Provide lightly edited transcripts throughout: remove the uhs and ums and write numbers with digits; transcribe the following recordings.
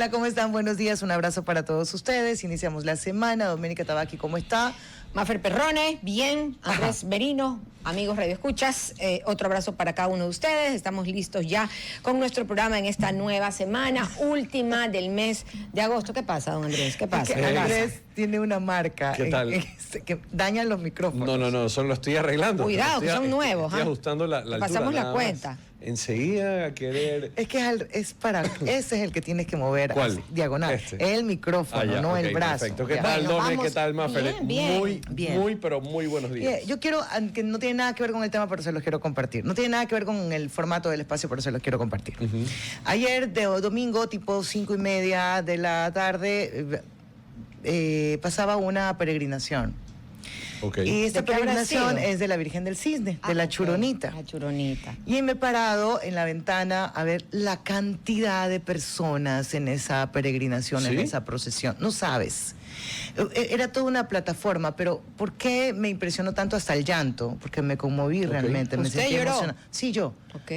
Hola, ¿cómo están? Buenos días, un abrazo para todos ustedes. Iniciamos la semana. Doménica Tabaqui, ¿cómo está? Mafer Perrone, bien. Andrés Merino, amigos Radio Escuchas, otro abrazo para cada uno de ustedes. Estamos listos ya con nuestro programa en esta nueva semana, última del mes de agosto. ¿Qué pasa, don Andrés? ¿Qué pasa? Andrés tiene una marca ¿Qué tal? que daña los micrófonos. No, solo lo estoy arreglando. Cuidado, que son nuevos. Estoy ajustando la altura. Pasamos la nada cuenta. más. Enseguida a querer... Es que ese es el que tienes que mover. ¿Cuál? Así, diagonal. Este. El micrófono, no ok, el brazo. Perfecto. ¿Qué Ya. tal, Bueno, Dome? vamos. ¿Qué tal, Mafer? Bien. Bien. Muy buenos días. Yo quiero, que no tiene nada que ver con el tema, pero se los quiero compartir. No tiene nada que ver con el formato del espacio, pero se los quiero compartir. Ayer, domingo, tipo 5:30 de la tarde, pasaba una peregrinación. Okay. Y esta ¿De qué habrá peregrinación sido? es de la Virgen del Cisne, de la ok, Churonita. La Churonita. Y me he parado en la ventana a ver la cantidad de personas en esa peregrinación, en ¿Sí? esa procesión. No sabes. Era toda una plataforma, pero ¿por qué me impresionó tanto hasta el llanto? Porque me conmoví realmente. Me ¿Usted sentí lloró? emocionada. Sí, yo. Ok.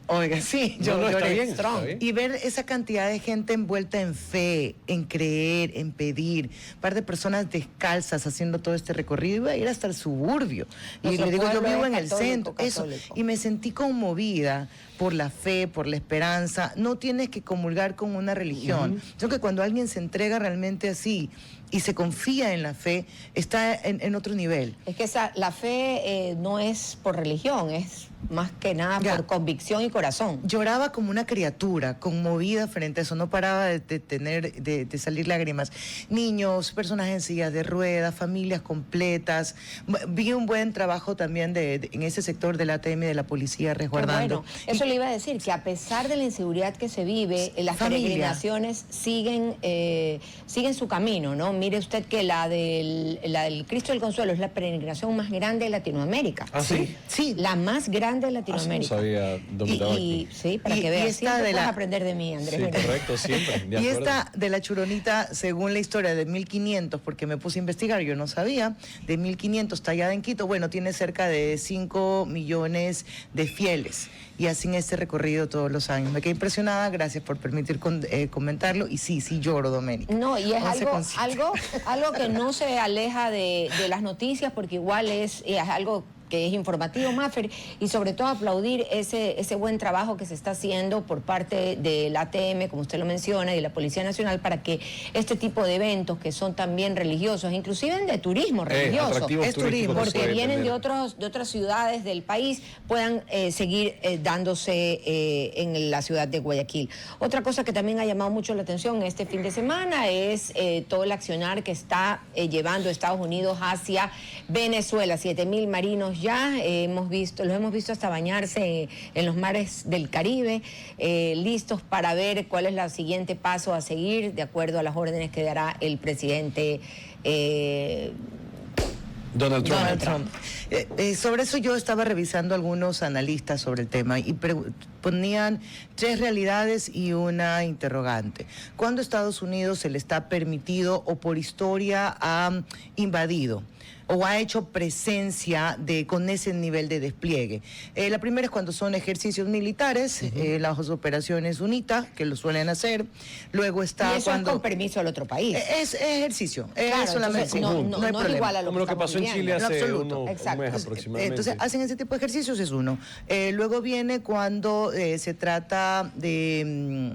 Oiga, sí, yo No, está lloré. bien, está bien. Y ver esa cantidad de gente envuelta en fe, en creer, en pedir, un par de personas descalzas haciendo todo este recorrido, iba a ir hasta el suburbio. Y Nuestro le digo, yo pueblo vivo es en el católico, centro, eso. católico. Y me sentí conmovida por la fe, por la esperanza. No tienes que comulgar con una religión. Yo creo que cuando alguien se entrega realmente así y se confía en la fe, está en otro nivel. Es que la fe no es por religión, es más que nada Ya. por convicción y corazón. Lloraba como una criatura, conmovida frente a eso, no paraba de salir lágrimas. Niños, personas en sillas de ruedas, familias completas. Vi un buen trabajo también en ese sector del ATM, de la policía, resguardando. Bueno, eso le iba a decir, que a pesar de la inseguridad que se vive, las Familia. peregrinaciones siguen su camino, ¿no? Mire usted que la del Cristo del Consuelo es la peregrinación más grande de Latinoamérica. ¿Ah, sí? Sí. La más grande de No Latinoamérica. sabía, Dome Tabaqui. Sí, para Y que veas, esta siempre de puedes la- aprender de mí, Andrés. Sí, Merino. correcto, siempre. De Y acuerdo. esta de la Churonita, según la historia de 1500, porque me puse a investigar, yo no sabía, de 1500 tallada en Quito, bueno, tiene cerca de 5 millones de fieles y hacen este recorrido todos los años. Me quedé impresionada, gracias por permitir comentarlo y sí lloro, Doménica. No, y es 11,7. algo que no se aleja de las noticias, porque igual es algo que es informativo, Mafer, y sobre todo aplaudir ese buen trabajo que se está haciendo por parte del ATM, como usted lo menciona, y de la Policía Nacional, para que este tipo de eventos que son también religiosos, inclusive de turismo religioso, atractivos es turísticos turismo, que se porque puede vienen tener. de otras ciudades del país, puedan seguir dándose en la ciudad de Guayaquil. Otra cosa que también ha llamado mucho la atención este fin de semana es todo el accionar que está llevando Estados Unidos hacia Venezuela. 7,000 marinos ya los hemos visto hasta bañarse en los mares del Caribe, listos para ver cuál es el siguiente paso a seguir de acuerdo a las órdenes que dará el presidente Donald Trump. Donald Trump. Sobre eso yo estaba revisando algunos analistas sobre el tema y ponían 3 realidades y una interrogante. ¿Cuándo Estados Unidos se le está permitido o por historia ha invadido o ha hecho presencia con ese nivel de despliegue? La primera es cuando son ejercicios militares, las operaciones UNITA, que lo suelen hacer. Luego está y eso cuando... es con permiso del otro país. Es ejercicio, Claro, es solamente... entonces, no hay es problema. igual a lo Como lo que estamos pasó en Chile viviendo. hace absoluto. un Exacto. mes aproximadamente. Entonces hacen ese tipo de ejercicios, es uno. Luego viene cuando se trata de...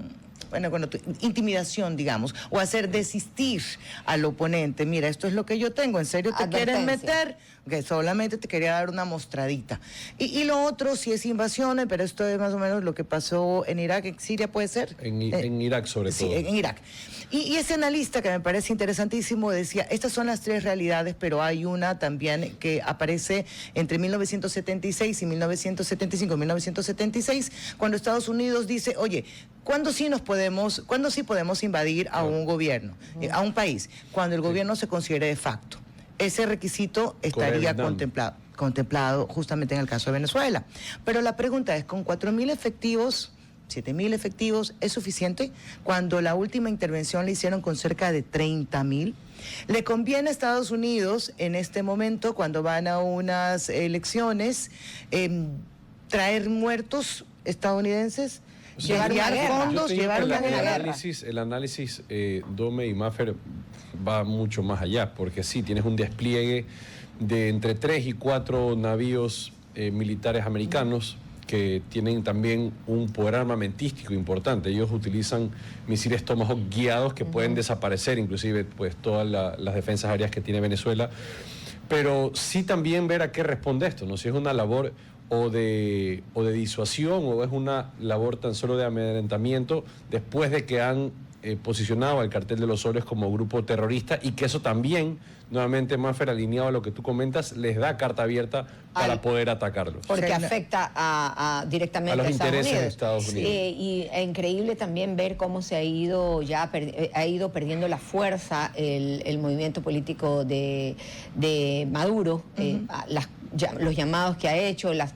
intimidación, digamos, o hacer desistir al oponente. Mira, esto es lo que yo tengo, ¿en serio te quieren Advertencia. meter? Que solamente te quería dar una mostradita. Y lo otro sí es invasiones, pero esto es más o menos lo que pasó en Irak, en Siria, ¿puede ser? En Irak, sobre Sí, todo. en Irak. Y ese analista, que me parece interesantísimo, decía, estas son las 3 realidades, pero hay una también que aparece entre 1976 y 1975, 1976, cuando Estados Unidos dice, oye, ¿cuándo sí podemos invadir a un gobierno, a un país? Cuando el gobierno se considere de facto. Ese requisito estaría contemplado justamente en el caso de Venezuela. Pero la pregunta es, ¿con 4,000 efectivos, 7,000 efectivos, es suficiente? Cuando la última intervención la hicieron con cerca de 30,000. ¿Le conviene a Estados Unidos en este momento, cuando van a unas elecciones, traer muertos estadounidenses? Llevar una desviar guerra. fondos, Yo te digo llevar que una guerra. el análisis Dome y Maffer va mucho más allá, porque sí, tienes un despliegue de entre 3 y 4 navíos militares americanos que tienen también un poder armamentístico importante. Ellos utilizan misiles Tomahawk guiados que pueden desaparecer, inclusive pues todas las defensas aéreas que tiene Venezuela. Pero sí también ver a qué responde esto, ¿no? Si es una labor o de disuasión o es una labor tan solo de amedrentamiento después de que han posicionado al Cartel de los Soles como grupo terrorista, y que eso también, nuevamente, Maffer, alineado a lo que tú comentas, les da carta abierta para poder atacarlos. Porque Sí, afecta directamente a los Estados intereses Unidos. de Estados Unidos. Y es increíble también ver cómo se ha ido ha ido perdiendo la fuerza el movimiento político de Maduro, los llamados que ha hecho, las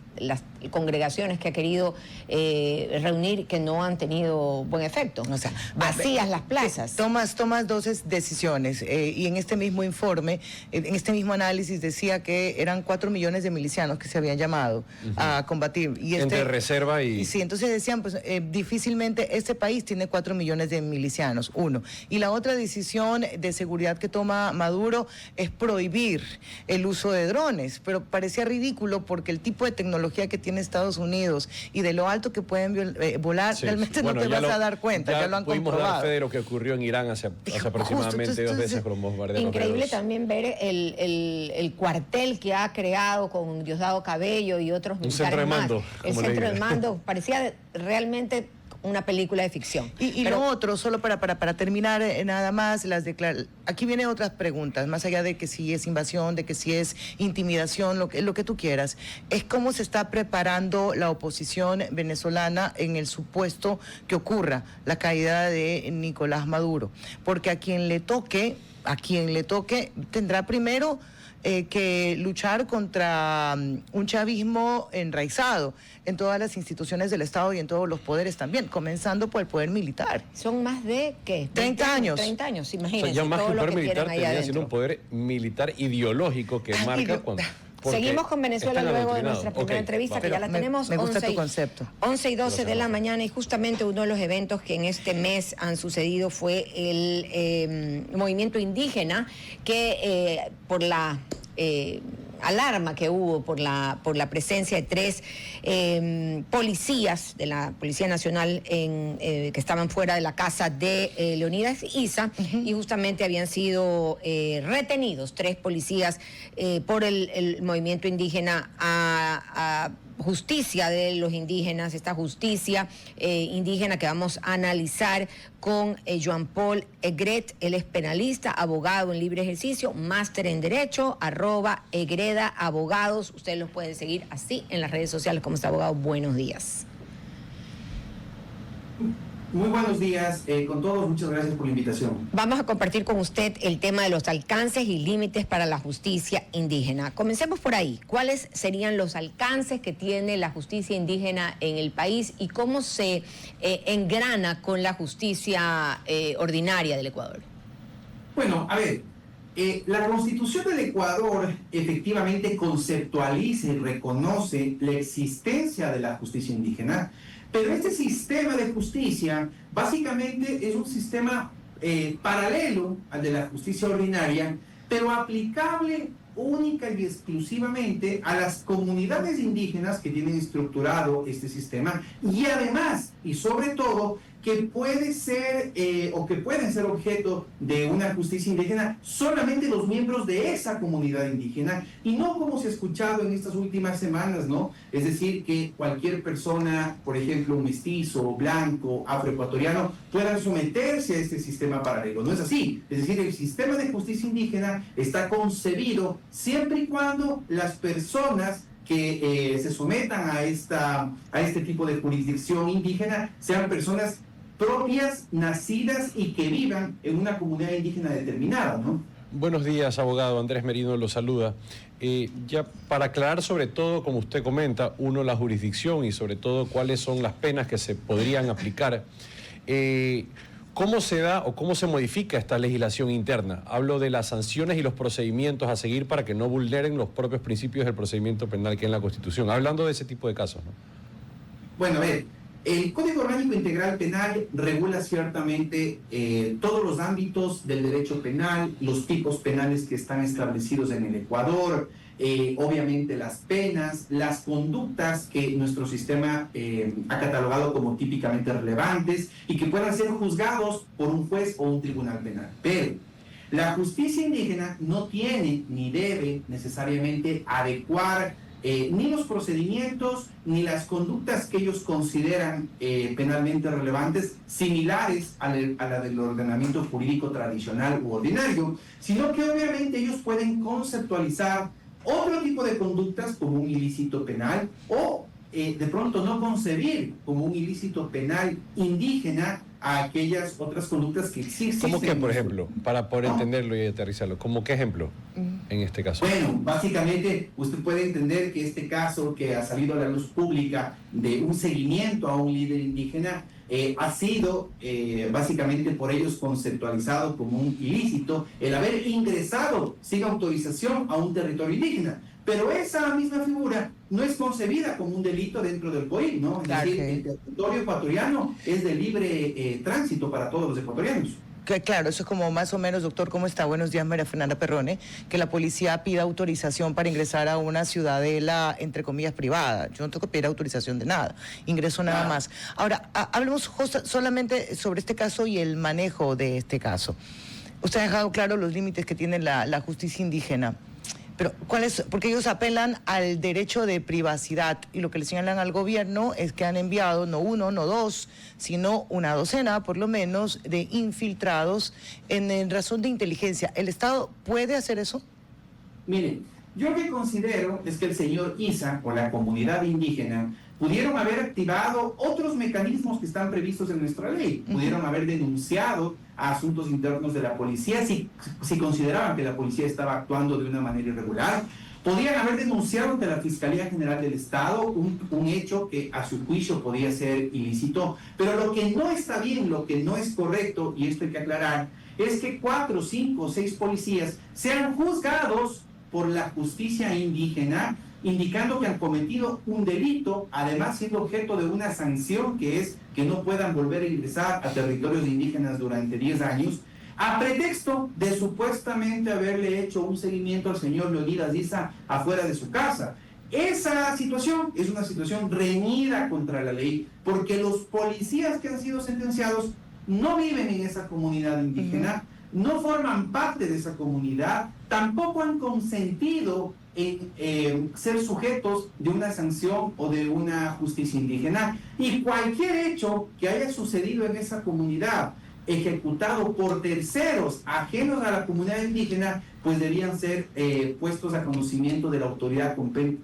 congregaciones que ha querido reunir, que no han tenido buen efecto. O sea, vacías las plazas. Tomas 2 decisiones y en este mismo informe, en este mismo análisis decía que eran 4 millones de milicianos que se habían llamado a combatir. Y Entre reserva y... Sí, entonces decían, pues difícilmente este país tiene 4 millones de milicianos, uno. Y la otra decisión de seguridad que toma Maduro es prohibir el uso de drones, pero parecía ridículo porque el tipo de tecnología que tiene Estados Unidos y de lo alto que pueden volar, Sí, realmente bueno, no te ya vas a dar cuenta, ya lo han pudimos dar comprobado. fe de lo que ocurrió en Irán hace aproximadamente 2 veces con los bombarderos. Increíble aéreos. también ver el cuartel que ha creado con Diosdado Cabello y otros militares centro de más. mando, El como le centro de digan. mando parecía realmente una película de ficción. Y Pero lo otro, solo para terminar nada más, aquí vienen otras preguntas, más allá de que si es invasión, de que si es intimidación, lo que tú quieras, es cómo se está preparando la oposición venezolana en el supuesto que ocurra la caída de Nicolás Maduro, porque a quien le toque, tendrá primero que luchar contra un chavismo enraizado en todas las instituciones del Estado y en todos los poderes también, comenzando por el poder militar. son más de, ¿qué? 30 años. 30 años, O sea, imagínense. ya más que todo un lo poder que militar, tienen ahí termina siendo adentro. un poder militar ideológico que marca cuando... porque Seguimos con Venezuela están luego de adoctrinados. nuestra primera Ok, entrevista, va. que ya la Pero tenemos. me gusta 11 tu y- concepto. 11 y 12 de la Gracias. mañana, y justamente uno de los eventos que en este mes han sucedido fue el movimiento indígena, que por la alarma que hubo por la presencia de 3 policías de la Policía Nacional que estaban fuera de la casa de Leonidas Issa, y justamente habían sido retenidos 3 policías por el movimiento indígena a justicia de los indígenas, esta justicia indígena que vamos a analizar con Joan Paul Egret. Él es penalista, abogado en libre ejercicio, máster en Derecho, @Egreda Abogados. Ustedes los pueden seguir así en las redes sociales como está abogado. Buenos días. Muy buenos días con todos, muchas gracias por la invitación. Vamos a compartir con usted el tema de los alcances y límites para la justicia indígena. Comencemos por ahí. ¿Cuáles serían los alcances que tiene la justicia indígena en el país y cómo se engrana con la justicia ordinaria del Ecuador? Bueno, a ver, la Constitución del Ecuador efectivamente conceptualiza y reconoce la existencia de la justicia indígena, pero este sistema de justicia básicamente es un sistema paralelo al de la justicia ordinaria, pero aplicable única y exclusivamente a las comunidades indígenas que tienen estructurado este sistema, y además y sobre todo que puede ser o que pueden ser objeto de una justicia indígena solamente los miembros de esa comunidad indígena, y no como se ha escuchado en estas últimas semanas, ¿no? Es decir, que cualquier persona, por ejemplo, un mestizo, blanco, afroecuatoriano, pueda someterse a este sistema paralelo. No es así. Es decir, el sistema de justicia indígena está concebido siempre y cuando las personas que se sometan a este tipo de jurisdicción indígena sean personas propias, nacidas y que vivan en una comunidad indígena determinada, ¿no? Buenos días, abogado. Andrés Merino lo saluda. Ya para aclarar sobre todo, como usted comenta, uno, la jurisdicción y sobre todo cuáles son las penas que se podrían aplicar. ¿Cómo se da o cómo se modifica esta legislación interna? Hablo de las sanciones y los procedimientos a seguir para que no vulneren los propios principios del procedimiento penal que es en la Constitución. Hablando de ese tipo de casos, ¿no? Bueno, a ver, El Código Orgánico Integral Penal regula ciertamente todos los ámbitos del derecho penal, los tipos penales que están establecidos en el Ecuador, obviamente las penas, las conductas que nuestro sistema ha catalogado como típicamente relevantes y que puedan ser juzgados por un juez o un tribunal penal. Pero la justicia indígena no tiene ni debe necesariamente adecuar ni los procedimientos ni las conductas que ellos consideran penalmente relevantes, similares a la del ordenamiento jurídico tradicional u ordinario, sino que obviamente ellos pueden conceptualizar otro tipo de conductas como un ilícito penal o de pronto no concebir como un ilícito penal indígena a aquellas otras conductas que sí existen. ¿Cómo que, por ejemplo, para poder entenderlo y aterrizarlo? ¿Cómo qué ejemplo en este caso? Bueno, básicamente usted puede entender que este caso que ha salido a la luz pública de un seguimiento a un líder indígena ha sido básicamente por ellos conceptualizado como un ilícito el haber ingresado sin autorización a un territorio indígena. Pero esa misma figura no es concebida como un delito dentro del COIP, ¿no? Es decir, el territorio ecuatoriano es de libre tránsito para todos los ecuatorianos. Claro, eso es como más o menos, doctor, ¿cómo está? Buenos días, María Fernanda Perrone, que la policía pida autorización para ingresar a una ciudadela, entre comillas, privada. Yo no tengo que pedir autorización de nada, ingreso nada más. Ahora, hablemos solamente sobre este caso y el manejo de este caso. Usted ha dejado claro los límites que tiene la justicia indígena. Pero, ¿cuál es? Porque ellos apelan al derecho de privacidad y lo que le señalan al gobierno es que han enviado no uno, no dos, sino una docena, por lo menos, de infiltrados en razón de inteligencia. ¿El Estado puede hacer eso? Miren, yo lo que considero es que el señor Isa o la comunidad indígena pudieron haber activado otros mecanismos que están previstos en nuestra ley. Pudieron haber denunciado a asuntos internos de la policía si consideraban que la policía estaba actuando de una manera irregular. Podían haber denunciado ante la Fiscalía General del Estado un hecho que a su juicio podía ser ilícito. Pero lo que no está bien, lo que no es correcto, y esto hay que aclarar, es que 4, 5, 6 policías sean juzgados por la justicia indígena, indicando que han cometido un delito, además siendo objeto de una sanción que es que no puedan volver a ingresar a territorios indígenas durante 10 años, a pretexto de supuestamente haberle hecho un seguimiento al señor Leonidas Issa afuera de su casa. Esa situación es una situación reñida contra la ley, porque los policías que han sido sentenciados no viven en esa comunidad indígena, no forman parte de esa comunidad, tampoco han consentido en ser sujetos de una sanción o de una justicia indígena, y cualquier hecho que haya sucedido en esa comunidad ejecutado por terceros ajenos a la comunidad indígena, pues debían ser puestos a conocimiento de la autoridad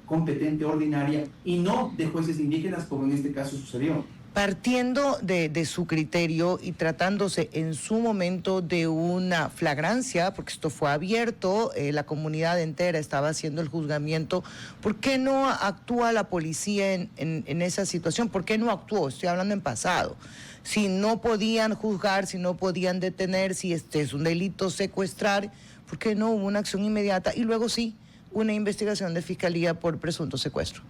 competente ordinaria y no de jueces indígenas, como en este caso sucedió. Partiendo de su criterio y tratándose en su momento de una flagrancia, porque esto fue abierto, la comunidad entera estaba haciendo el juzgamiento, ¿por qué no actúa la policía en esa situación? ¿Por qué no actuó? Estoy hablando en pasado. Si no podían juzgar, si no podían detener, si este es un delito secuestrar, ¿por qué no hubo una acción inmediata y luego sí una investigación de fiscalía por presunto secuestro?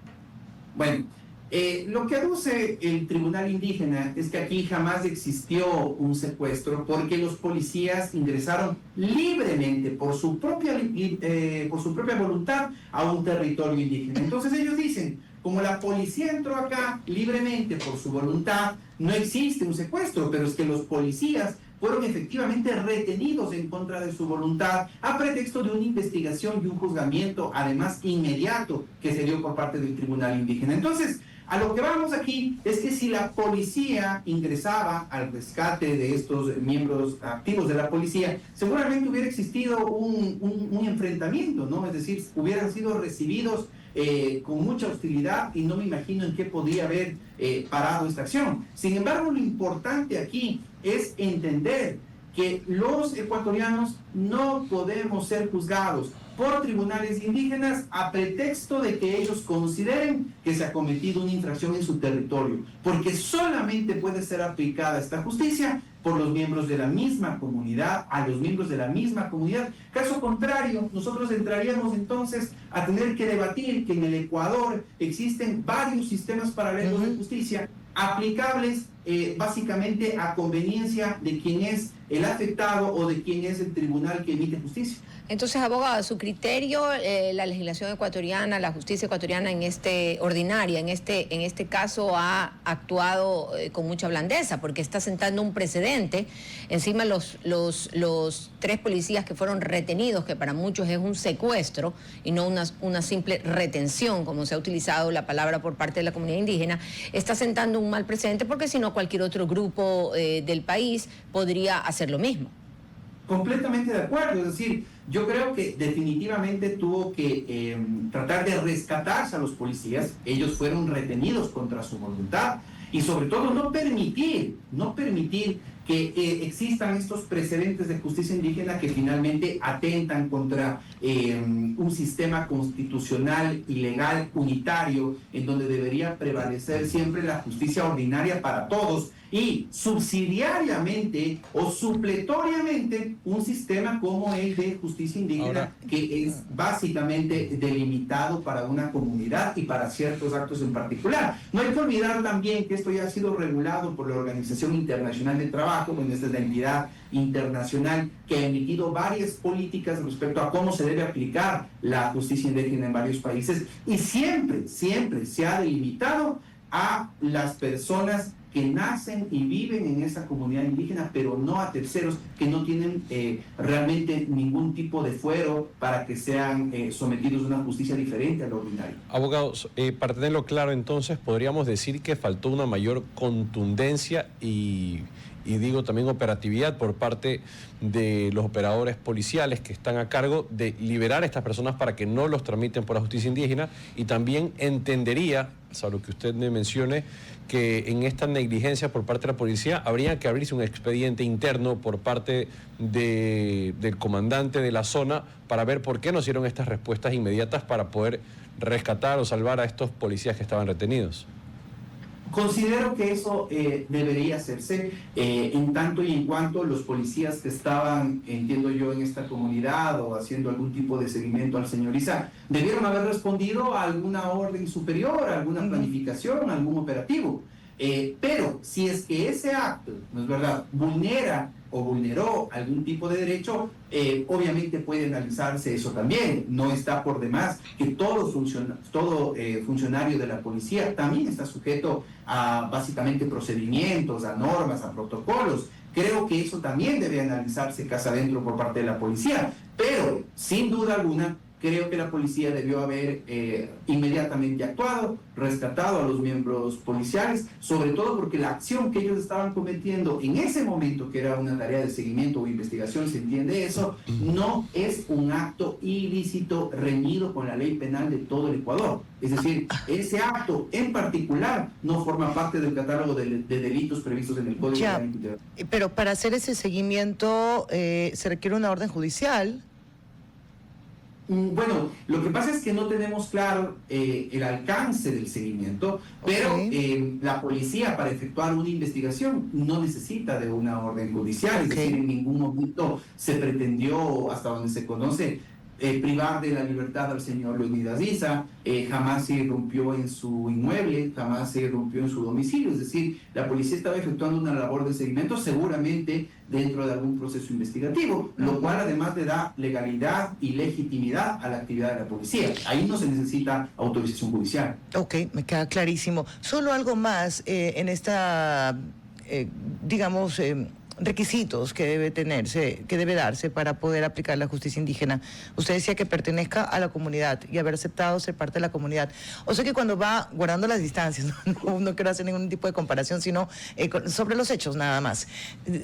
Bueno, lo que aduce el tribunal indígena es que aquí jamás existió un secuestro porque los policías ingresaron libremente por su propia voluntad a un territorio indígena. Entonces ellos dicen, como la policía entró acá libremente por su voluntad, no existe un secuestro, pero es que los policías fueron efectivamente retenidos en contra de su voluntad a pretexto de una investigación y un juzgamiento, además inmediato, que se dio por parte del tribunal indígena. Entonces, a lo que vamos aquí es que si la policía ingresaba al rescate de estos miembros activos de la policía, seguramente hubiera existido un enfrentamiento, ¿no? Es decir, hubieran sido recibidos con mucha hostilidad y no me imagino en qué podría haber parado esta acción. Sin embargo, lo importante aquí es entender que los ecuatorianos no podemos ser juzgados por tribunales indígenas a pretexto de que ellos consideren que se ha cometido una infracción en su territorio, porque solamente puede ser aplicada esta justicia por los miembros de la misma comunidad, a los miembros de la misma comunidad. Caso contrario, nosotros entraríamos entonces a tener que debatir que en el Ecuador existen varios sistemas paralelos de justicia aplicables básicamente a conveniencia de quien es el afectado o de quien es el tribunal que emite justicia. Entonces, abogado, a su criterio, la legislación ecuatoriana, la justicia ecuatoriana ordinaria, en este caso ha actuado con mucha blandeza, porque está sentando un precedente. Encima los 3 policías que fueron retenidos, que para muchos es un secuestro y no una simple retención, como se ha utilizado la palabra por parte de la comunidad indígena, está sentando un mal precedente, porque si no cualquier otro grupo del país podría hacer lo mismo. Completamente de acuerdo, es decir, yo creo que definitivamente tuvo que tratar de rescatarse a los policías. Ellos fueron retenidos contra su voluntad y sobre todo no permitir que existan estos precedentes de justicia indígena que finalmente atentan contra un sistema constitucional y legal unitario en donde debería prevalecer siempre la justicia ordinaria para todos y subsidiariamente o supletoriamente un sistema como el de justicia indígena que es básicamente delimitado para una comunidad y para ciertos actos en particular. No hay que olvidar también que esto ya ha sido regulado por la Organización Internacional del Trabajo, bueno, esta es la entidad internacional que ha emitido varias políticas respecto a cómo se debe aplicar la justicia indígena en varios países y siempre se ha delimitado a las personas que nacen y viven en esa comunidad indígena, pero no a terceros que no tienen realmente ningún tipo de fuero para que sean sometidos a una justicia diferente a lo ordinario. Abogados, para tenerlo claro entonces, podríamos decir que faltó una mayor contundencia y digo también operatividad por parte de los operadores policiales que están a cargo de liberar a estas personas para que no los tramiten por la justicia indígena, y también entendería, salvo que usted me mencione, que en esta negligencia por parte de la policía habría que abrirse un expediente interno por parte del comandante de la zona para ver por qué no hicieron estas respuestas inmediatas para poder rescatar o salvar a estos policías que estaban retenidos. Considero que eso debería hacerse en tanto y en cuanto los policías que estaban, entiendo yo, en esta comunidad o haciendo algún tipo de seguimiento al señor Isaac, debieron haber respondido a alguna orden superior, a alguna planificación, a algún operativo. Pero si es que ese acto, ¿no es verdad?, vulnera o vulneró algún tipo de derecho, obviamente puede analizarse eso también. No está por demás que todo funcionario de la policía también está sujeto a básicamente procedimientos, a normas, a protocolos. Creo que eso también debe analizarse casa adentro por parte de la policía, pero sin duda alguna creo que la policía debió haber inmediatamente actuado, rescatado a los miembros policiales, sobre todo porque la acción que ellos estaban cometiendo en ese momento, que era una tarea de seguimiento o investigación, se entiende eso, no es un acto ilícito reñido con la ley penal de todo el Ecuador. Es decir, ese acto en particular no forma parte del catálogo de delitos previstos en el Código Penal Integral. Pero para hacer ese seguimiento se requiere una orden judicial. Bueno, lo que pasa es que no tenemos claro el alcance del seguimiento, pero la policía para efectuar una investigación no necesita de una orden judicial, es decir, en ningún momento se pretendió, hasta donde se conoce, privar de la libertad al señor Leonidas Issa, jamás se irrumpió en su inmueble, jamás se irrumpió en su domicilio, es decir, la policía estaba efectuando una labor de seguimiento seguramente dentro de algún proceso investigativo, lo cual además le da legalidad y legitimidad a la actividad de la policía. Ahí no se necesita autorización judicial. Ok, me queda clarísimo. Solo algo más en esta, digamos, requisitos que debe darse para poder aplicar la justicia indígena. Usted decía que pertenezca a la comunidad y haber aceptado ser parte de la comunidad. O sea que cuando va guardando las distancias, no quiero hacer ningún tipo de comparación, sino sobre los hechos nada más.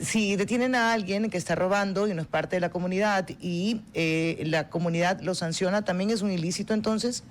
Si detienen a alguien que está robando y no es parte de la comunidad y la comunidad lo sanciona, ¿también es un ilícito entonces?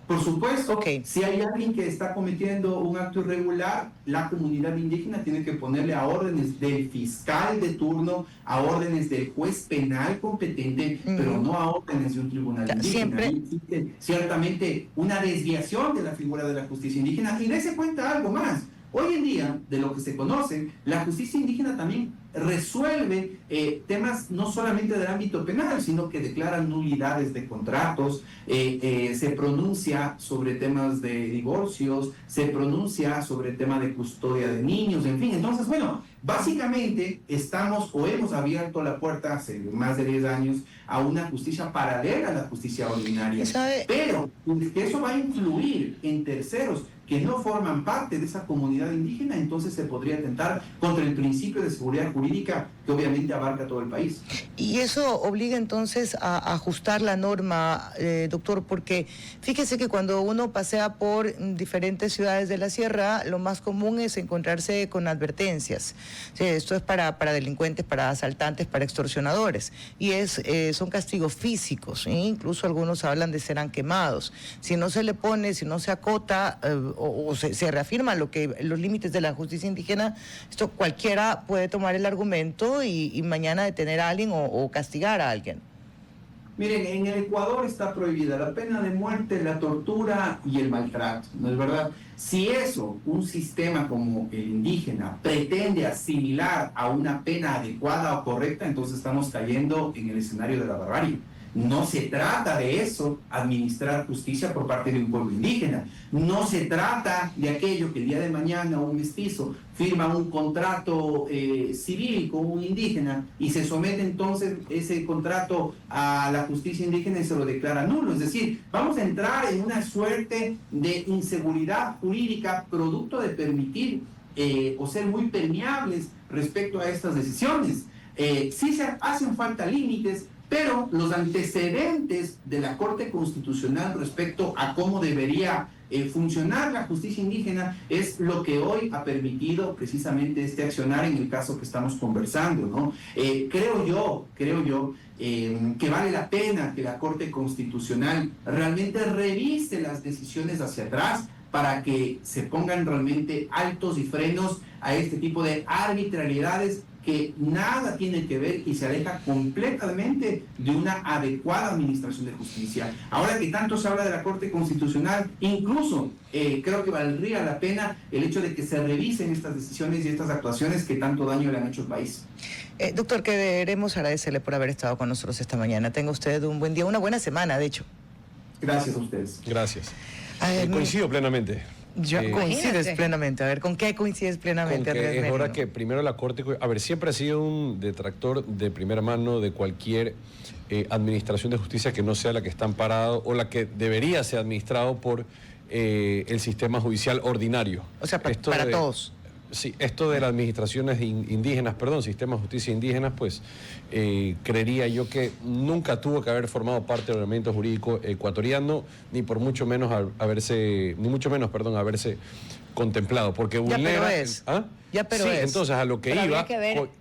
Por supuesto, si hay alguien que está cometiendo un acto irregular, la comunidad indígena tiene que ponerle a órdenes del fiscal de turno, a órdenes del juez penal competente, pero no a órdenes de un tribunal indígena. Siempre existe ciertamente una desviación de la figura de la justicia indígena. Y dése cuenta algo más. Hoy en día, de lo que se conoce, la justicia indígena también resuelve temas no solamente del ámbito penal, sino que declara nulidades de contratos, se pronuncia sobre temas de divorcios, se pronuncia sobre el tema de custodia de niños, en fin. Entonces, bueno, básicamente estamos o hemos abierto la puerta hace más de 10 años a una justicia paralela a la justicia ordinaria. Pero eso va a influir en terceros que no forman parte de esa comunidad indígena, entonces se podría atentar contra el principio de seguridad jurídica que obviamente abarca todo el país. Y eso obliga entonces a ajustar la norma, doctor, porque fíjese que cuando uno pasea por diferentes ciudades de la sierra, lo más común es encontrarse con advertencias. Sí, esto es para delincuentes, para asaltantes, para extorsionadores, y son castigos físicos, ¿sí? Incluso algunos hablan de serán quemados. Si no se le pone, si no se acota o se reafirma los límites de la justicia indígena, esto cualquiera puede tomar el argumento y mañana detener a alguien o castigar a alguien. Miren, en el Ecuador está prohibida la pena de muerte, la tortura y el maltrato, ¿no es verdad? Si eso, un sistema como el indígena, pretende asimilar a una pena adecuada o correcta, entonces estamos cayendo en el escenario de la barbarie. No se trata de eso, administrar justicia por parte de un pueblo indígena. No se trata de aquello que el día de mañana un mestizo firma un contrato civil con un indígena y se somete entonces ese contrato a la justicia indígena y se lo declara nulo. Es decir, vamos a entrar en una suerte de inseguridad jurídica producto de permitir o ser muy permeables respecto a estas decisiones. Sí se hacen falta límites, pero los antecedentes de la Corte Constitucional respecto a cómo debería funcionar la justicia indígena es lo que hoy ha permitido precisamente este accionar en el caso que estamos conversando, ¿no? Creo yo que vale la pena que la Corte Constitucional realmente revise las decisiones hacia atrás para que se pongan realmente altos y frenos a este tipo de arbitrariedades que nada tiene que ver y se aleja completamente de una adecuada administración de justicia. Ahora que tanto se habla de la Corte Constitucional, incluso creo que valdría la pena el hecho de que se revisen estas decisiones y estas actuaciones que tanto daño le han hecho al país. Doctor, queremos agradecerle por haber estado con nosotros esta mañana. Tenga usted un buen día, una buena semana, de hecho. Gracias a ustedes. Gracias. Coincido plenamente. Coincides plenamente. A ver, ¿con qué coincides plenamente? Con que es hora que primero la Corte... A ver, siempre ha sido un detractor de primera mano de cualquier administración de justicia que no sea la que está amparada o la que debería ser administrado por el sistema judicial ordinario. O sea, para todos. Sí, esto de las administraciones indígenas, sistemas de justicia indígenas, pues creería yo que nunca tuvo que haber formado parte del ordenamiento jurídico ecuatoriano, ni mucho menos haberse contemplado, porque vulnera... Ya, pero es. ¿Ah? Ya, pero sí, es. entonces a lo que iba,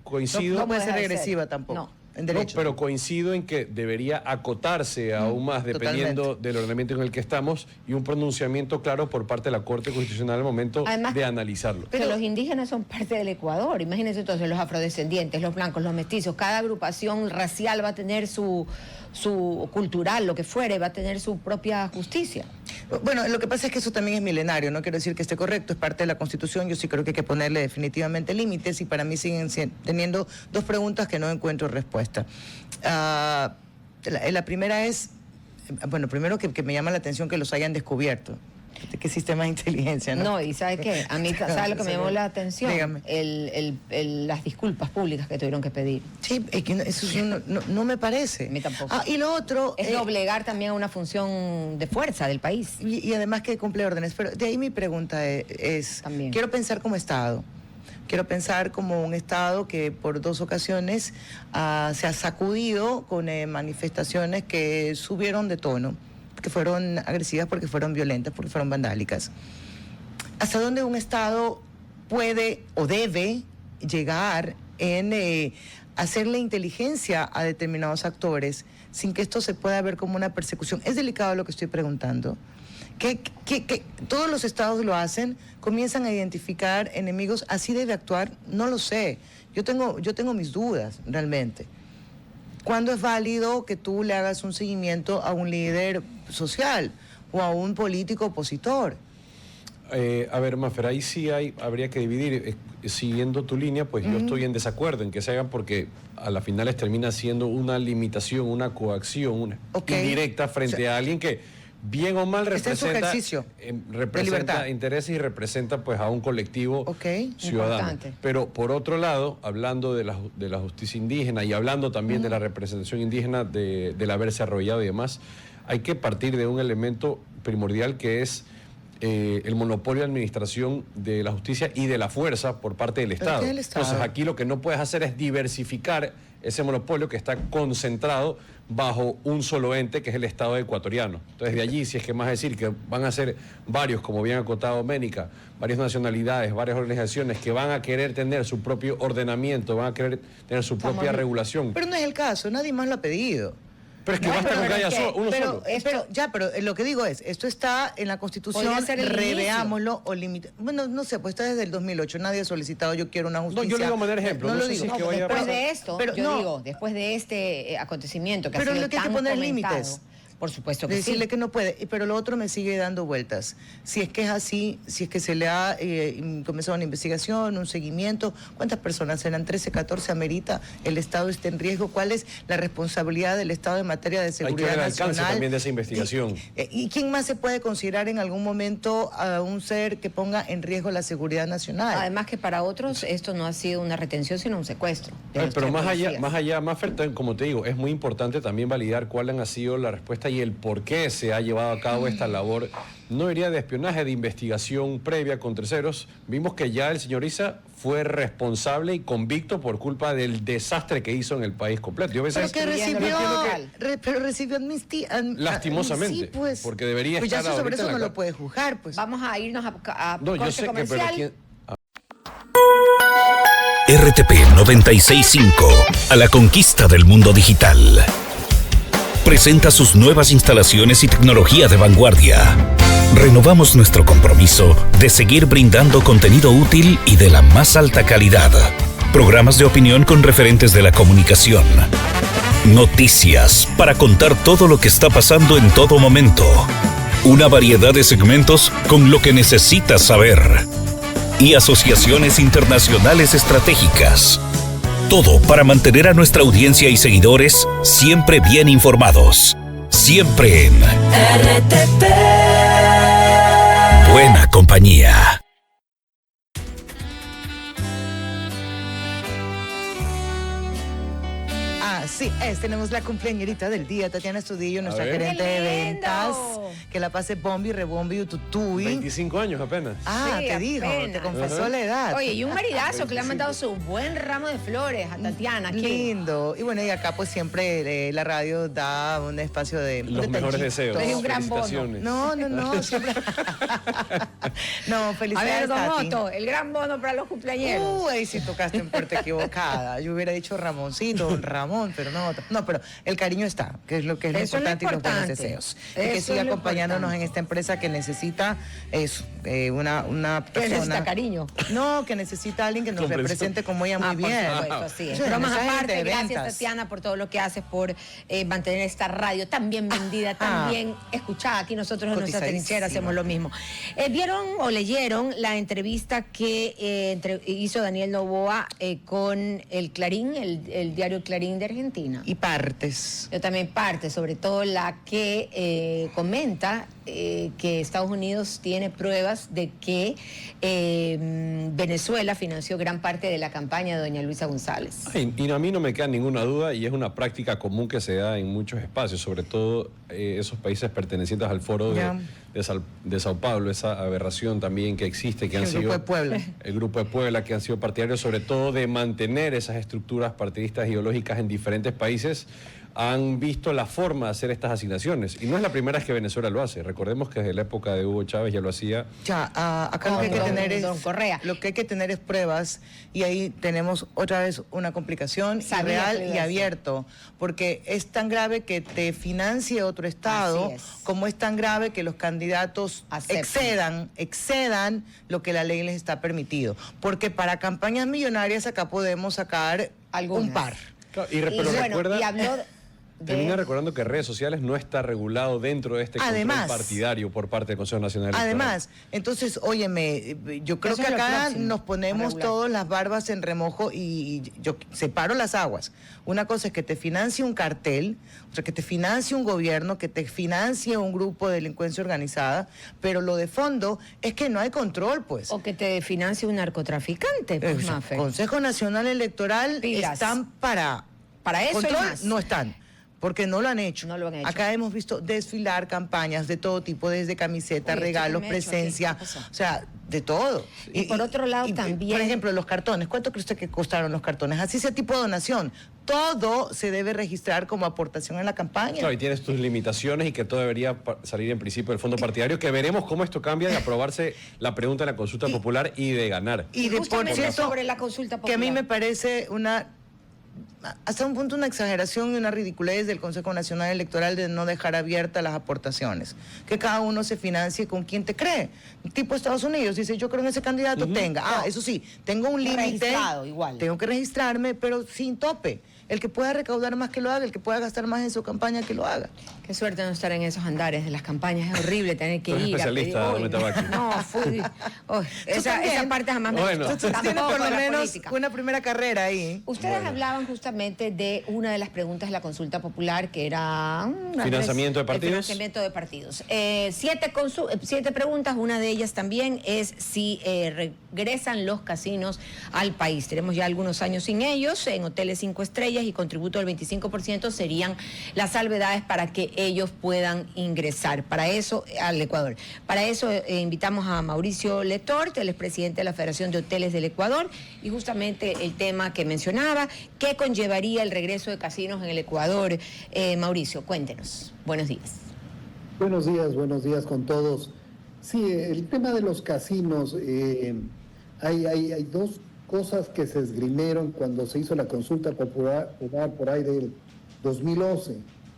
coincido... No puede ser regresiva tampoco. No. Pero coincido en que debería acotarse aún más dependiendo del ordenamiento en el que estamos y un pronunciamiento claro por parte de la Corte Constitucional al momento de analizarlo. Pero los indígenas son parte del Ecuador. Imagínense entonces los afrodescendientes, los blancos, los mestizos. Cada agrupación racial va a tener su cultural, lo que fuere, va a tener su propia justicia. Bueno, lo que pasa es que eso también es milenario, no quiero decir que esté correcto, es parte de la Constitución, yo sí creo que hay que ponerle definitivamente límites y para mí siguen teniendo dos preguntas que no encuentro respuesta. La primera es, bueno, primero que me llama la atención que los hayan descubierto. ¿Qué sistema de inteligencia, no? No, y ¿sabe qué? A mí, ¿sabe lo que me llamó la atención? Dígame. Las disculpas públicas que tuvieron que pedir. Sí, es que eso no me parece. A mí tampoco. Y lo otro... Es doblegar también a una función de fuerza del país. Y además que cumple órdenes. Pero de ahí mi pregunta es también. Quiero pensar como Estado. Quiero pensar como un Estado que por 2 ocasiones se ha sacudido con manifestaciones que subieron de tono, que fueron agresivas, porque fueron violentas, porque fueron vandálicas. ¿Hasta dónde un Estado puede o debe llegar en hacerle inteligencia a determinados actores sin que esto se pueda ver como una persecución? Es delicado lo que estoy preguntando. Que todos los estados lo hacen, comienzan a identificar enemigos, así debe actuar, no lo sé. Yo tengo mis dudas, realmente. ¿Cuándo es válido que tú le hagas un seguimiento a un líder social o a un político opositor? A ver, Mafer, ahí sí habría que dividir. siguiendo tu línea, pues yo estoy en desacuerdo en que se hagan porque a las finales termina siendo una limitación, una coacción, una indirecta frente a alguien que bien o mal Está en su representa, ejercicio de representa libertad. intereses y representa pues a un colectivo ciudadano. Importante. Pero por otro lado, hablando de la justicia indígena y hablando también de la representación indígena, del haberse arrollado y demás, hay que partir de un elemento primordial que es el monopolio de administración de la justicia y de la fuerza por parte del Estado. Entonces aquí lo que no puedes hacer es diversificar ese monopolio que está concentrado bajo un solo ente que es el Estado ecuatoriano. Entonces de allí, si es que más decir que van a ser varios, como bien acotado Ménica, varias nacionalidades, varias organizaciones que van a querer tener su propio ordenamiento, van a querer tener su propia regulación. Pero no es el caso, nadie más lo ha pedido. Pero es que basta con que haya uno solo. Pero lo que digo es, esto está en la Constitución, reveámoslo o limite. Bueno, no sé, pues está desde el 2008, nadie ha solicitado, yo quiero una justicia. No, yo le digo a manera de ejemplo. No lo digo. Después de esto, después de este acontecimiento que ha sido lo que hay que tan poner comentado, límites. por supuesto que Decirle sí. que no puede, pero lo otro me sigue dando vueltas. Si es que es así, si es que se le ha comenzado una investigación, un seguimiento, ¿cuántas personas eran? 13, 14, amerita, el Estado está en riesgo. ¿Cuál es la responsabilidad del Estado en materia de seguridad nacional? Hay que ver el nacional? alcance también de esa investigación. ¿Y quién más se puede considerar en algún momento a un ser que ponga en riesgo la seguridad nacional? Además que para otros esto no ha sido una retención, sino un secuestro. Pero más allá, Maffer, como te digo, es muy importante también validar cuáles han sido la respuesta y el por qué se ha llevado a cabo esta labor, no diría de espionaje, de investigación previa con terceros. Vimos que ya el señor Issa fue responsable y convicto por culpa del desastre que hizo en el país completo. Yo pero que recibió amnistía. Lastimosamente, sí, pues, porque debería pues estar ya sobre eso en la no lo puede juzgar, pues. Vamos a irnos a no, yo sé que, pero aquí... RTP 965, a la conquista del mundo digital. Presenta sus nuevas instalaciones y tecnología de vanguardia. Renovamos nuestro compromiso de seguir brindando contenido útil y de la más alta calidad. Programas de opinión con referentes de la comunicación. Noticias para contar todo lo que está pasando en todo momento. Una variedad de segmentos con lo que necesitas saber. Y asociaciones internacionales estratégicas. Todo para mantener a nuestra audiencia y seguidores siempre bien informados. Siempre en RTP. Buena compañía. Sí, tenemos la cumpleañerita del día, Tatiana Estudillo, nuestra gerente de ventas. Que la pase bombi, rebombi, tutubi. 25 años apenas. Ah, Sí, te dijo, apenas. te confesó la edad. Oye, y un maridazo que le han mandado su buen ramo de flores a Tatiana. ¿Quién? Lindo. Y bueno, y acá pues siempre la radio da un espacio de Los mejores deseos. Es un gran bono. Felicitaciones. No, siempre. No, felicidades, A ver, Don Tati. Otto, el gran bono para los cumpleañeros. Ahí sí tocaste en puerta equivocada. Yo hubiera dicho Ramoncito, Don Ramón, pero no, pero el cariño está, que es lo Eso es lo importante y los buenos importante. deseos. Y Eso que es siga lo acompañándonos importante. en esta empresa que necesita eso, una Que persona. necesita cariño. No, que necesita alguien que nos Comprensión. represente como ella muy Por bien. supuesto, sí. Eso es Pero más esa gente aparte, de gracias ventas. Tatiana por todo lo que haces, por mantener esta radio tan bien vendida, tan bien escuchada. Aquí nosotros en nuestra Cotizadísima. trinchera hacemos lo mismo. ¿Vieron o leyeron la entrevista que hizo Daniel Noboa con el Clarín, el diario Clarín de Argentina? Y partes. Yo también parte, sobre todo la que comenta que Estados Unidos tiene pruebas de que Venezuela financió gran parte de la campaña de doña Luisa González. Y a mí no me queda ninguna duda y es una práctica común que se da en muchos espacios, sobre todo esos países pertenecientes al foro de Sao Paulo, esa aberración también que existe, que han sido... El Grupo de Puebla. El Grupo de Puebla, que han sido partidarios sobre todo de mantener esas estructuras partidistas ideológicas en diferentes países, han visto la forma de hacer estas asignaciones. Y no es la primera vez que Venezuela lo hace. Recordemos que desde la época de Hugo Chávez ya lo hacía. Ya, acá lo que hay que tener es Don Correa. lo que hay que tener es pruebas y ahí tenemos otra vez una complicación Sabía que real lo iba y a decir. abierto, porque es tan grave que te financie otro estado, Así es. como es tan grave que los candidatos excedan lo que la ley les está permitido, porque para campañas millonarias acá podemos sacar Algunas. un par. Claro, Y pero bueno, recuerda... y habló... Termina recordando que redes sociales no está regulado dentro de este control partidario por parte del Consejo Nacional Electoral. Además, entonces, óyeme, yo creo Eso que es lo acá próximo, nos ponemos regular. todos las barbas en remojo y yo separo las aguas. Una cosa es que te financie un cartel, o sea, que te financie un gobierno, que te financie un grupo de delincuencia organizada, pero lo de fondo es que no hay control, pues. O que te financie un narcotraficante, pues, Mafe. Consejo Nacional Electoral Pilas. están para Eso y control, más. no están. Porque no lo han hecho. No lo han hecho. Acá hemos visto desfilar campañas de todo tipo, desde camiseta, Oye, regalos, ¿qué me he hecho aquí? presencia, ¿Qué pasó? o sea, de todo. Y por otro lado también- Por ejemplo, los cartones. ¿Cuánto cree usted que costaron los cartones? Así sea tipo de donación. Todo se debe registrar como aportación en la campaña. Claro, y tienes tus limitaciones y que todo debería salir en principio del fondo partidario, que veremos cómo esto cambia de aprobarse la pregunta en la consulta popular y de ganar. Y de por Justamente cierto, sobre la consulta que a mí popular. me parece hasta un punto una exageración y una ridiculez del Consejo Nacional Electoral de no dejar abiertas las aportaciones. Que cada uno se financie con quien te cree. Tipo Estados Unidos dice, yo creo en ese candidato, tenga. Eso sí, tengo un límite. Registrado igual. Tengo que registrarme, pero sin tope. El que pueda recaudar más que lo haga, el que pueda gastar más en su campaña que lo haga. Qué suerte no estar en esos andares de las campañas. Es horrible tener que Tú eres ir especialista, a Doña Tabaqui. No, esa parte jamás me Bueno. gustó. Entonces tiene Tampoco por lo la menos política. una primera carrera ahí. Ustedes hablaban justamente de una de las preguntas de la consulta popular, que era... ¿Financiamiento de partidos? El financiamiento de partidos. 7 preguntas, una de ellas también es si regresan los casinos al país. Tenemos ya algunos años sin ellos, en hoteles 5 estrellas y con tributo del 25% serían las salvedades para que ellos puedan ingresar para eso al Ecuador. Para eso invitamos a Mauricio Letort, el expresidente de la Federación de Hoteles del Ecuador, y justamente el tema que mencionaba, ¿qué conllevaría el regreso de casinos en el Ecuador? Mauricio, cuéntenos. Buenos días. Buenos días con todos. Sí, el tema de los casinos, hay dos cosas que se esgrimieron cuando se hizo la consulta popular por ahí del 2011.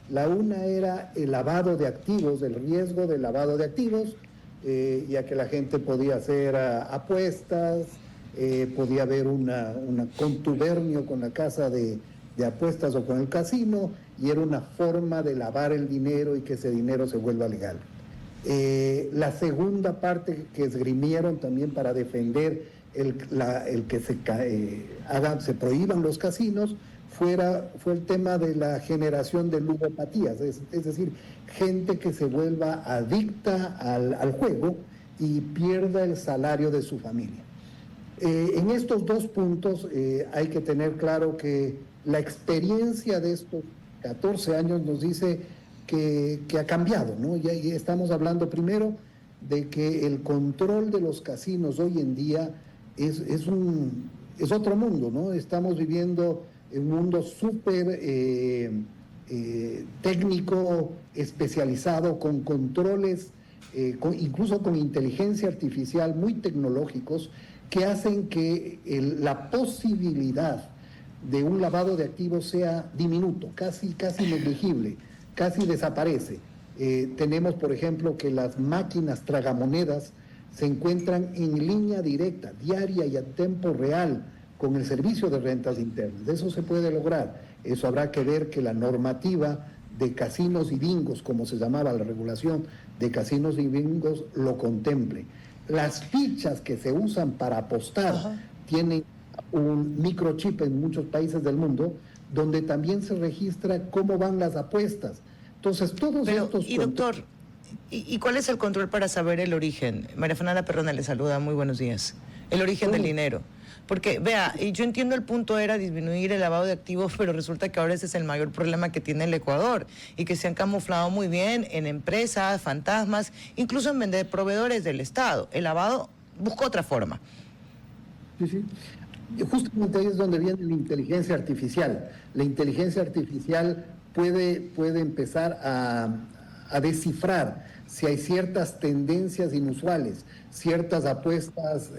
La una era el lavado de activos, el riesgo del lavado de activos, ya que la gente podía hacer apuestas, podía haber una contubernio con la casa de apuestas o con el casino, y era una forma de lavar el dinero y que ese dinero se vuelva legal. La segunda parte que esgrimieron también para defender el que se prohíban los casinos fue el tema de la generación de ludopatías, es decir, gente que se vuelva adicta al juego y pierda el salario de su familia. En estos dos puntos hay que tener claro que la experiencia de estos 14 años nos dice que ha cambiado, ¿no? Y estamos hablando primero de que el control de los casinos hoy en día es otro mundo, ¿no? Estamos viviendo en un mundo súper técnico, especializado, con controles, incluso con inteligencia artificial, muy tecnológicos, que hacen que la posibilidad de un lavado de activos sea diminuto, casi negligible, casi desaparece. Tenemos, por ejemplo, que las máquinas tragamonedas se encuentran en línea directa, diaria y a tiempo real con el servicio de rentas internas. Eso se puede lograr. Eso habrá que ver que la normativa de casinos y bingos, como se llamaba la regulación de casinos y bingos, lo contemple. Las fichas que se usan para apostar tienen un microchip en muchos países del mundo, donde también se registra cómo van las apuestas. Entonces, todos estos... Y doctor, ¿y cuál es el control para saber el origen? María Fernanda Perrona le saluda, muy buenos días. El origen del dinero. Porque, vea, y yo entiendo el punto era disminuir el lavado de activos, pero resulta que ahora ese es el mayor problema que tiene el Ecuador y que se han camuflado muy bien en empresas, fantasmas, incluso en vender proveedores del Estado. El lavado busca otra forma. Sí. Justamente ahí es donde viene la inteligencia artificial. La inteligencia artificial puede empezar a descifrar si hay ciertas tendencias inusuales, ciertas apuestas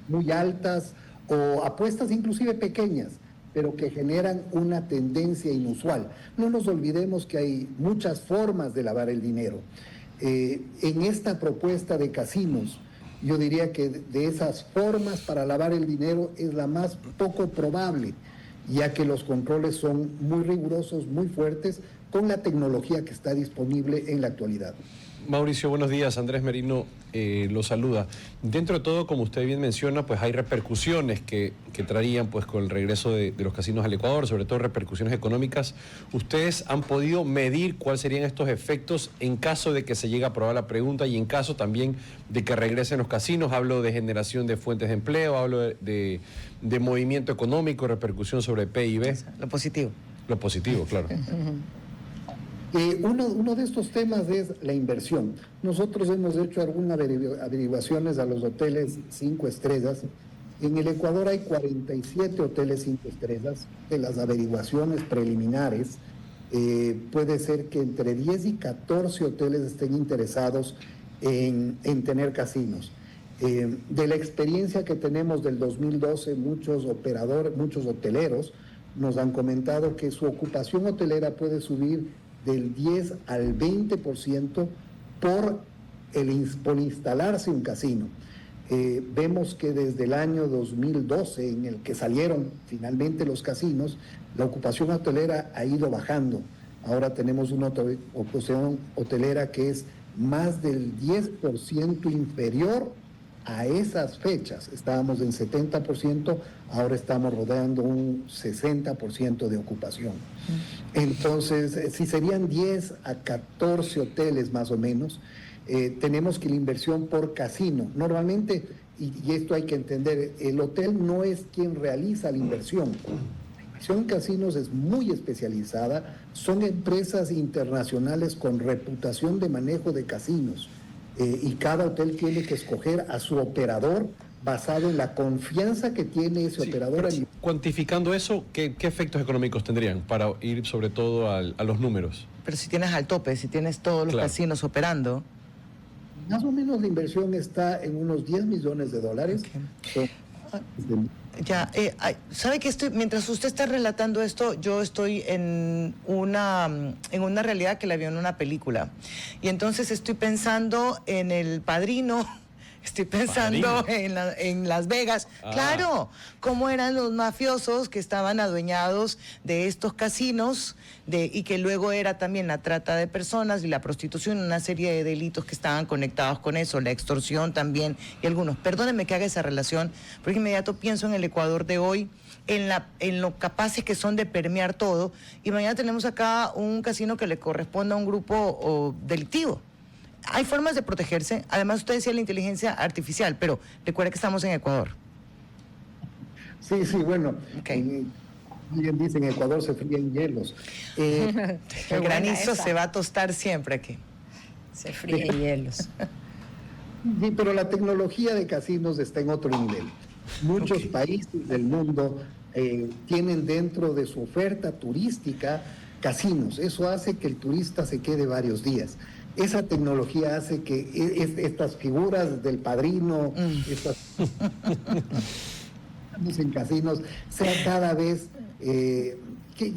muy altas o apuestas inclusive pequeñas, pero que generan una tendencia inusual. No nos olvidemos que hay muchas formas de lavar el dinero. En esta propuesta de casinos, yo diría que de esas formas para lavar el dinero es la más poco probable. ya que los controles son muy rigurosos, muy fuertes, con la tecnología que está disponible en la actualidad. Mauricio, buenos días. Andrés Merino lo saluda. Dentro de todo, como usted bien menciona, pues hay repercusiones que traerían pues con el regreso de los casinos al Ecuador, sobre todo repercusiones económicas. ¿Ustedes han podido medir cuáles serían estos efectos en caso de que se llegue a aprobar la pregunta y en caso también de que regresen los casinos? Hablo de generación de fuentes de empleo, hablo de movimiento económico, repercusión sobre el PIB. Lo positivo. Lo positivo, claro. Uno de estos temas es la inversión. Nosotros hemos hecho algunas averiguaciones a los hoteles 5 estrellas. En el Ecuador hay 47 hoteles 5 estrellas. De las averiguaciones preliminares, puede ser que entre 10 y 14 hoteles estén interesados en tener casinos. De la experiencia que tenemos del 2012, muchos hoteleros nos han comentado que su ocupación hotelera puede subir del 10 al 20% por instalarse un casino. Vemos que desde el año 2012, en el que salieron finalmente los casinos, la ocupación hotelera ha ido bajando. Ahora tenemos una ocupación hotelera que es más del 10% inferior a esas fechas. Estábamos en 70%, ahora estamos rodeando un 60% de ocupación. Entonces, si serían 10 a 14 hoteles más o menos, tenemos que la inversión por casino, normalmente, y esto hay que entender, el hotel no es quien realiza la inversión. La inversión en casinos es muy especializada, son empresas internacionales con reputación de manejo de casinos. Y cada hotel tiene que escoger a su operador basado en la confianza que tiene ese operador. Cuantificando eso, ¿qué efectos económicos tendrían para ir sobre todo a los números? Pero si tienes al tope, si tienes todos los casinos operando. Más o menos la inversión está en unos $10 millones. Okay. Ya, ¿sabe que mientras usted está relatando esto, yo estoy en una realidad que la vi en una película? Y entonces estoy pensando en El Padrino, estoy pensando en Las Vegas. Claro, cómo eran los mafiosos que estaban adueñados de estos casinos y que luego era también la trata de personas y la prostitución, una serie de delitos que estaban conectados con eso, la extorsión también y algunos. Perdónenme que haga esa relación, porque inmediato pienso en el Ecuador de hoy, en lo capaces que son de permear todo, y mañana tenemos acá un casino que le corresponde a un grupo delictivo. Hay formas de protegerse. Además, usted decía la inteligencia artificial, pero recuerde que estamos en Ecuador. Sí, bueno. Okay. Alguien dice en Ecuador se fríen hielos. El granizo se va a tostar siempre aquí. Se fríen hielos. Sí, pero la tecnología de casinos está en otro nivel. Muchos países del mundo tienen dentro de su oferta turística casinos. Eso hace que el turista se quede varios días. Esa tecnología hace que estas figuras del Padrino, estas en casinos, sean cada vez que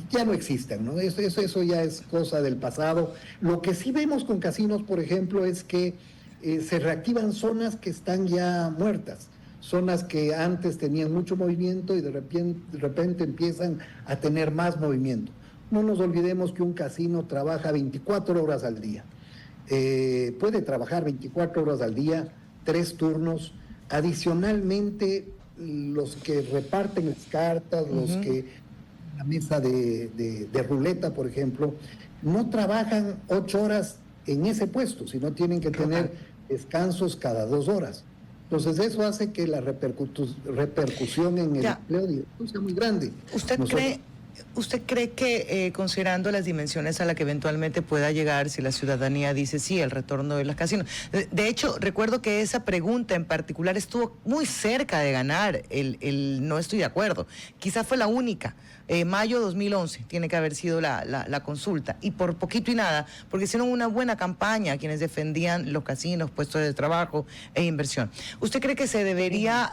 ya no existen, ¿no? Eso ya es cosa del pasado. Lo que sí vemos con casinos, por ejemplo, es que se reactivan zonas que están ya muertas, zonas que antes tenían mucho movimiento y de repente empiezan a tener más movimiento. No nos olvidemos que un casino trabaja 24 horas al día. Puede trabajar 24 horas al día, 3 turnos. Adicionalmente, los que reparten las cartas, los que la mesa de ruleta, por ejemplo, no trabajan 8 horas en ese puesto, sino tienen que tener descansos cada 2 horas. Entonces eso hace que la repercusión en el empleo directo sea muy grande. ¿Usted cree que, considerando las dimensiones a las que eventualmente pueda llegar, si la ciudadanía dice sí, el retorno de los casinos? De hecho, recuerdo que esa pregunta en particular estuvo muy cerca de ganar el no estoy de acuerdo. Quizás fue la única. Mayo 2011 tiene que haber sido la consulta. Y por poquito y nada, porque hicieron una buena campaña quienes defendían los casinos, puestos de trabajo e inversión. ¿Usted cree que se debería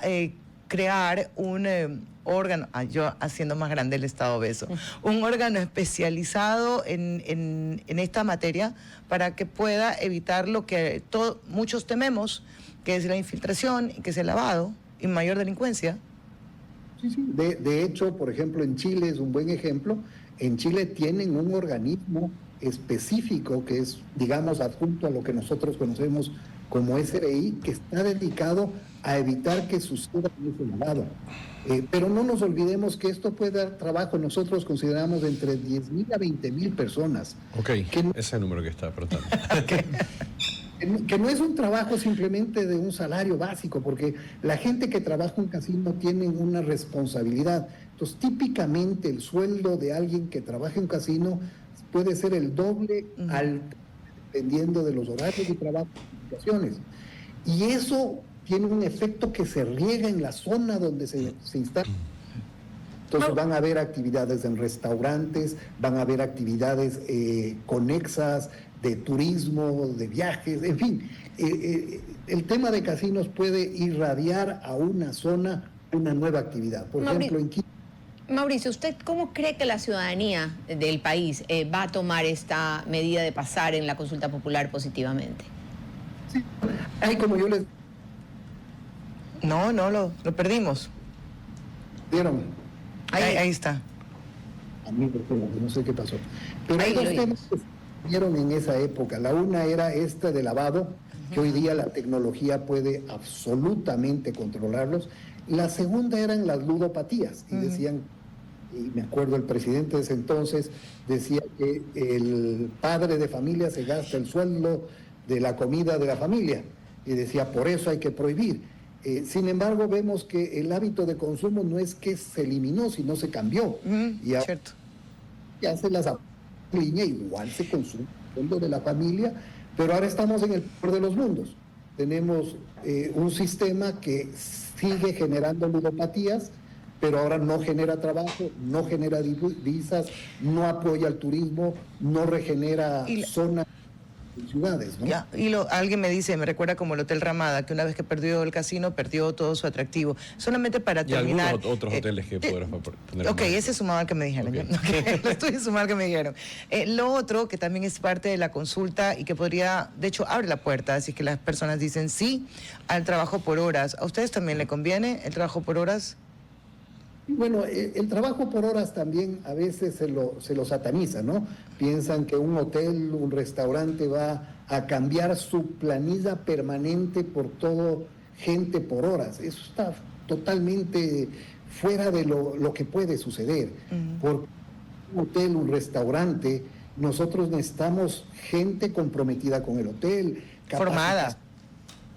crear un órgano, yo haciendo más grande el Estado obeso, un órgano especializado en esta materia para que pueda evitar lo que muchos tememos, que es la infiltración, que es el lavado y mayor delincuencia? Sí, sí. De hecho, por ejemplo, en Chile es un buen ejemplo. En Chile tienen un organismo específico que es, digamos, adjunto a lo que nosotros conocemos como SRI, que está dedicado a evitar que suceda ese lavado. Pero no nos olvidemos que esto puede dar trabajo. Nosotros consideramos entre 10.000 a 20.000 personas. Ok, Que no- ese es el número que está preguntando. Que no es un trabajo simplemente de un salario básico, porque la gente que trabaja en un casino tiene una responsabilidad. Entonces, típicamente el sueldo de alguien que trabaja en un casino puede ser el doble dependiendo de los horarios de trabajo y obligaciones. Y eso tiene un efecto que se riega en la zona donde se instala. Entonces van a haber actividades en restaurantes, van a haber actividades conexas de turismo, de viajes, en fin. El tema de casinos puede irradiar a una zona una nueva actividad. Por ejemplo, en Quito. Mauricio, ¿usted cómo cree que la ciudadanía del país va a tomar esta medida de pasar en la consulta popular positivamente? Ay, como yo les No, lo perdimos. dieron, Ahí está. a mí, no sé qué pasó. Pero Ahí hay dos lo temas que se dieron en esa época. La una era esta de lavado, que hoy día la tecnología puede absolutamente controlarlos. La segunda eran las ludopatías, y decían, y me acuerdo el presidente de ese entonces, decía que el padre de familia se gasta el sueldo de la comida de la familia, y decía, por eso hay que prohibir. Sin embargo, vemos que el hábito de consumo no es que se eliminó, sino se cambió. Y ahora Cierto. ya se las línea, igual se consume el sueldo de la familia, pero ahora estamos en el peor de los mundos. Tenemos un sistema que sigue generando ludopatías, pero ahora no genera trabajo, no genera divisas, no apoya al turismo, no regenera zonas y ciudades, ¿no? Ya, alguien me dice, me recuerda como el Hotel Ramada, que una vez que perdió el casino, perdió todo su atractivo. Solamente para Y terminar... algunos otros hoteles que podrás poner. Ok, más. ese sumado al que me dijeron. Ok. Ok, lo estoy sumado al que me dijeron. Lo otro, que también es parte de la consulta y que podría, de hecho, abre la puerta, así que las personas dicen sí al trabajo por horas. ¿A ustedes también le conviene el trabajo por horas? Bueno, el trabajo por horas también a veces se lo sataniza, ¿no? Piensan que un hotel, un restaurante va a cambiar su planilla permanente por todo gente por horas. Eso está totalmente fuera de lo que puede suceder. Porque un hotel, un restaurante, nosotros necesitamos gente comprometida con el hotel.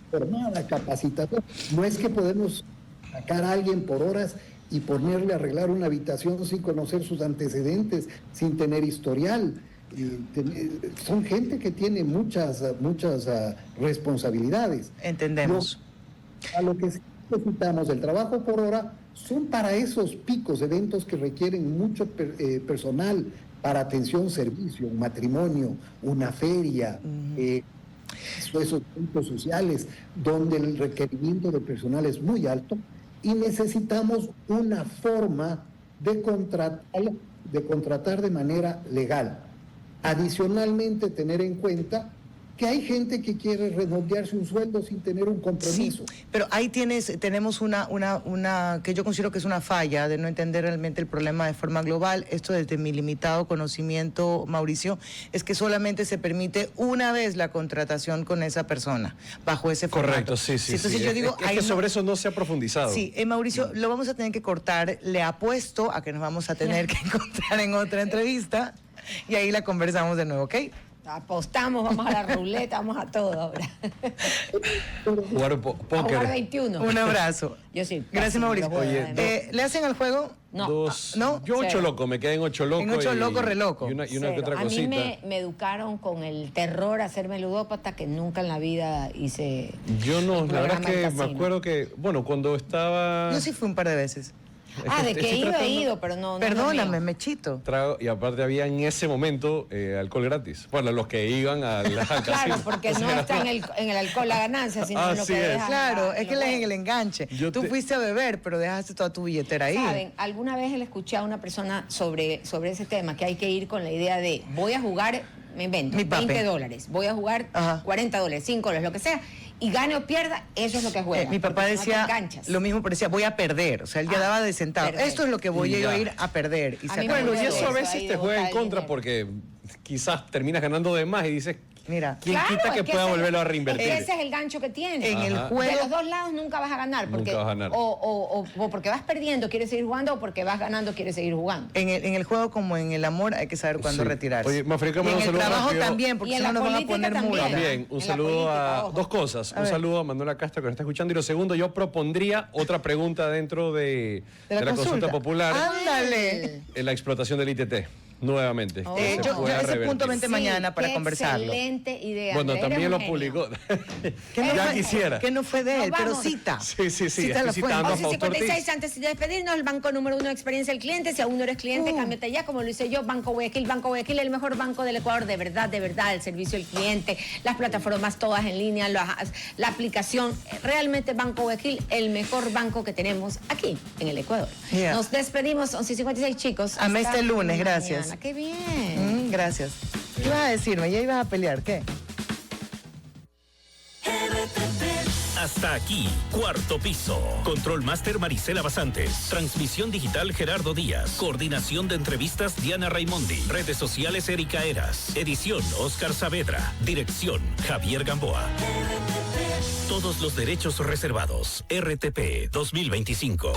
Formada, capacitada. No es que podemos sacar a alguien por horas y ponerle a arreglar una habitación sin conocer sus antecedentes, sin tener historial. Son gente que tiene muchas responsabilidades. entendemos. A lo que sí necesitamos del trabajo por hora son para esos picos, eventos que requieren mucho personal para atención, servicio, un matrimonio, una feria, esos eventos sociales donde el requerimiento de personal es muy alto y necesitamos una forma de contratar de manera legal. Adicionalmente, tener en cuenta que hay gente que quiere redondearse un sueldo sin tener un compromiso. Sí, pero ahí tenemos una que yo considero que es una falla de no entender realmente el problema de forma global. Esto desde mi limitado conocimiento, Mauricio, es que solamente se permite una vez la contratación con esa persona, bajo ese formato. Correcto, sí. Entonces yo digo, es que sobre eso no se ha profundizado. Sí, Mauricio, lo vamos a tener que cortar. Le apuesto a que nos vamos a tener que encontrar en otra entrevista y ahí la conversamos de nuevo, ¿ok? Apostamos, vamos a la ruleta, vamos a todo ahora. Jugar A póker. jugar 21. Un abrazo. Yo sí. Gracias, casi Mauricio. lo juego, Oye, además. ¿Le hacen al juego? No. ¿No? Yo 8 Cero. locos, me quedé en 8 locos. En 8 loco, re loco. Y una que Cero. otra a mí cosita. me educaron con el terror a hacerme ludópata, que nunca en la vida hice. Yo no, el la verdad programa es del que me casino. acuerdo que, bueno, cuando estaba... Yo sí fui un par de veces. De que estoy iba he tratando- ido, pero no. Perdóname, no Mechito. Trago, y aparte había en ese momento alcohol gratis. Bueno, los que iban al Claro, casino. porque O no sea, está en el alcohol la ganancia, sino en lo Así que es. dejas Claro, en es que los en juegos. el enganche. Yo Tú te- fuiste a beber, pero dejaste toda tu billetera ahí. Saben, alguna vez le escuché a una persona sobre ese tema, que hay que ir con la idea de voy a jugar me invento, Mi papi. $20. Voy a jugar Ajá. $40, $5, lo que sea, y gane o pierda, eso es lo que juega. Mi papá porque si no te decía enganchas. lo mismo, pero decía, voy a perder. O sea, él ya daba de sentado. perder. Esto es lo que voy Ya. a ir a perder. Y A se mí me acabó. Bueno, y gusta eso a eso, veces ahí te de juega en botar el contra dinero. porque quizás terminas ganando de más y dices, Mira, ¿quién Claro, quita es que pueda ese- volverlo a es que reinvertir? ese es el gancho que tiene. en el Ajá. De juego... los dos lados nunca vas a ganar. Porque, Nunca vas a ganar. O porque vas perdiendo, quieres seguir jugando, o porque vas ganando, quieres seguir jugando. En el juego como en el amor hay que saber cuándo Sí. retirarse. Oye, Mafrica, y me en un el saludo trabajo rápido. también, porque Y en si no la nos van a política poner también. multa. También, un En la saludo política, a ojo. dos cosas. A Un ver. saludo a Manuela Castro que nos está escuchando y lo segundo, yo propondría otra pregunta dentro de la consulta popular Ándale. en la explotación del ITT, nuevamente. Oh. que se yo pueda ese revertir. punto vente mañana para qué conversarlo. Excelente idea. Bueno, Andrea, también eres lo un genio. publicó. Que no ya fue- quisiera. Que no fue de Nos él, pero vamos. cita. Sí, sí, sí, Cita la estoy fuente. citando a 11:56, antes de despedirnos, el banco número 1 de experiencia del cliente. Si aún no eres cliente, cámbiate ya, como lo hice yo. Banco Guayaquil, el mejor banco del Ecuador, de verdad, el servicio al cliente, las plataformas todas en línea, la aplicación. Realmente Banco Guayaquil, el mejor banco que tenemos aquí en el Ecuador. Yeah. Nos despedimos, 11:56, chicos. Amé Hasta este lunes, mañana. gracias. Qué bien. Gracias. ¿Qué ibas a decirme? ¿Ya ibas a pelear? ¿Qué? Hasta aquí, Cuarto Piso. Control Master Marisela Basantes. Transmisión digital Gerardo Díaz. Coordinación de entrevistas Diana Raimondi. Redes sociales Erika Eras. Edición Oscar Saavedra. Dirección Javier Gamboa. Todos los derechos reservados. RTP 2025.